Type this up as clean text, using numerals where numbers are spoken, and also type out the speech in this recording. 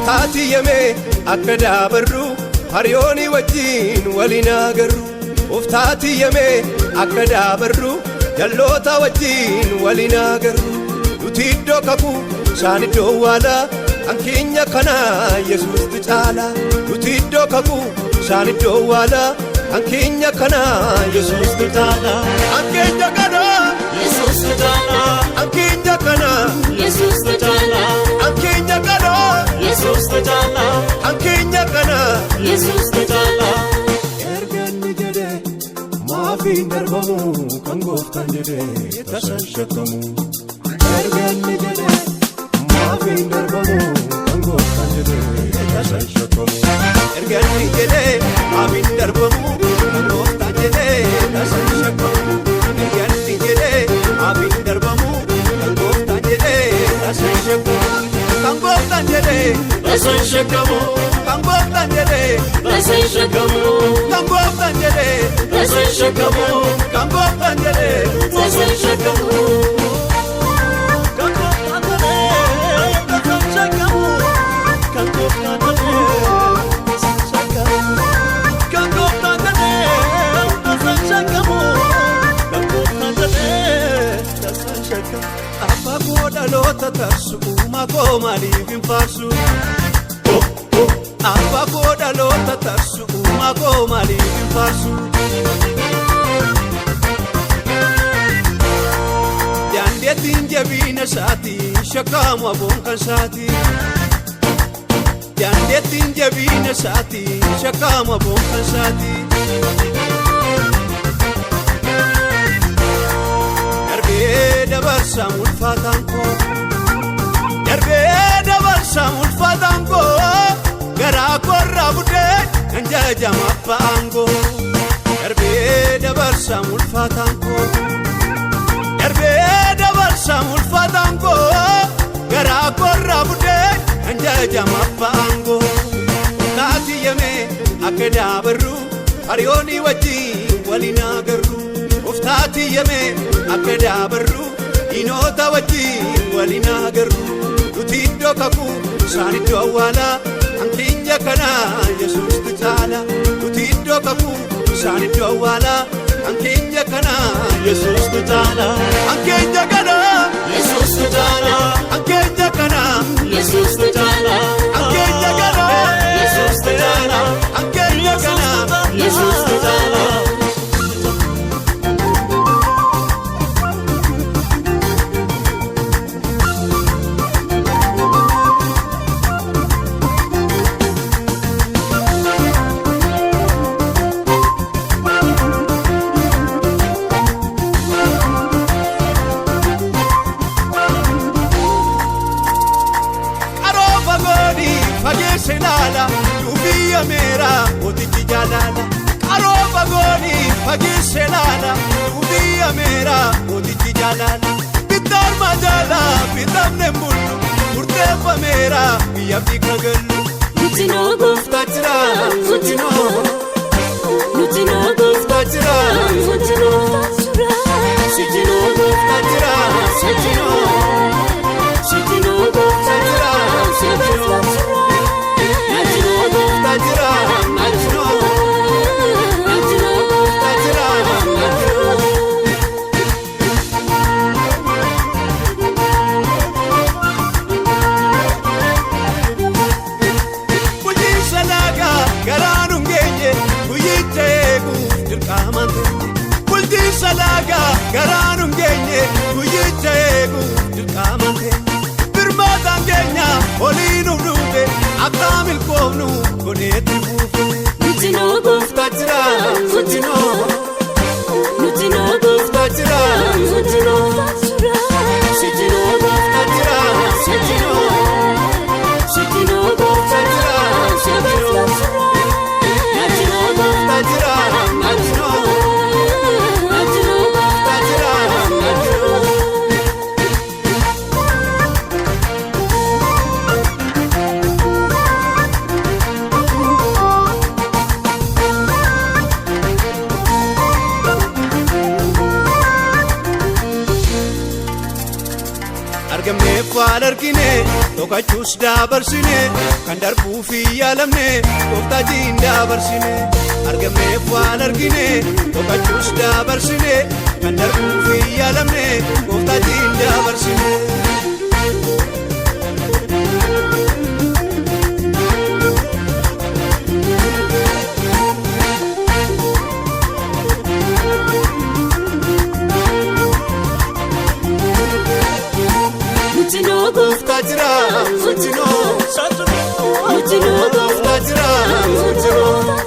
Uftaati yemee akka daabarru hariyooni wajjin waliin agarru. Uftaati yemee akka daabarru jalloota wajjin waliin agarru. Nuti iddoo kakuu isaan iddoo waalaa kan keenya kana Yesuustu caala. Nuti iddoo kakuu isaan iddoo waalaa kan keenya kana Yesuustu caala. Kan keenya kana Yesuustu caala. kan keenya kana Yesuustu caala. kan keenya kana Yesuustu caala. kan keenya kana Yesuustu caala. erganni jedhe maafiin darbamu kan gooftaan jedhe tasan shakkamu. Erganni jedhe maafiin darbamu kan gooftaan jedhe tasan shakkamu. Erganni jedhe maafiin darbamu kan gooftaan jedhe tasan shakkamu. Erganni jedhe maafiin darbamu kan gooftaan jedhe tasan shakkamu. Kan gooftaan jedhe Tasan shakkamu. kan gooftaan jedhe Tasan shakkamu. kan gooftaan jedhe Tasan shakkamu. kan gooftaan jedhe Tasan shakkamu. kan gooftaan jedhe tasan shakkamu. Kan gooftaan jedhe tasan shakkamu. Kan gooftaan jedhe tasan shakkamu. Kan gooftaan jedhe tasan shakkamu. Abbaa koo dhaloota tarsu uumaa koo maaliif hin faarsu? Abbaa koo dhaloota tarsu uumaa koo maaliif hin faarsu? Daandeettiin jabiina isaatii shakkaamu aboon kan isaatii. Daandeettiin jabiina isaatii shakkaamu aboon kan isaatii. Darbee dabarsaa ulfaataan koo. Darbee dabarsaa ulfaataan koo. Garaa korraa buddee kan jajama abbaan koo. Darbee dabarsaa ulfaataan koo. Darbee dabarsaa ulfaataan koo. Garaa korraa buddee kan jajama abbaan koo. Uftaati yemee akka daabarru hariyooni wajjin waliin agarru. Uftaati yemee akka daabarru diinota wajjin waliin agarru. Nuti iddoo kakuu isaan iddoo awwaalaa kan keenya kana Yesuustu caala. Nuti iddoo kakuu isaan iddoo awwaalaa kan keenya kana Yesuustu caala. Kan keenya kana Yesuustu caala. kan keenya kana Yesuustu caala. kan keenya kana Yesuustu caala. kan keenya kana Yesuustu caala. Aroo fagooni fageesse ilaala duubiya meera mootichi jaalala. Aroo fagooni fageesse ilaala duubiya meera mootichi jaalala. Bittaan majaala bitamne mbullu murteeffameera biyya biika gallu. Nuti noo gooftaa Jira nuti noo Nuti noo gooftaa jira Nuti noo Siti noo gooftaa jira Siti noo Siti noo gooftaa jira Siti noo Nati noo gooftaa jira Nati noo Nati noo gooftaa jira Nati noo Bulchiinsa laagaa garaan hungeenye guyyicha eeguuf dirqamaan ta'e. Bulchiinsa laagaa garaan hungeenye guyyicha eeguuf dirqamaan ta'e. Birmaataan keenya oliin uf dhufe akka milkoofnu godheetti fuufe. Nuti noo gooftaa Jira nuti noo Nuti noo gooftaa jira Nuti noo Siti noo gooftaa jira Siti noo Siti noo gooftaa jira Siti noo Nati noo gooftaa jira Nati noo Nati noo gooftaa jira Nati noo wal argine dhokachus dabarsine kan darbuufi yaalamne gooftatiin dabarsine argamneef wal argine dhokachus dabarsine kan darbuufi yaalamne gooftatiin dabarsine Mutino, Mutino, Mutino, Mutino, Mutino,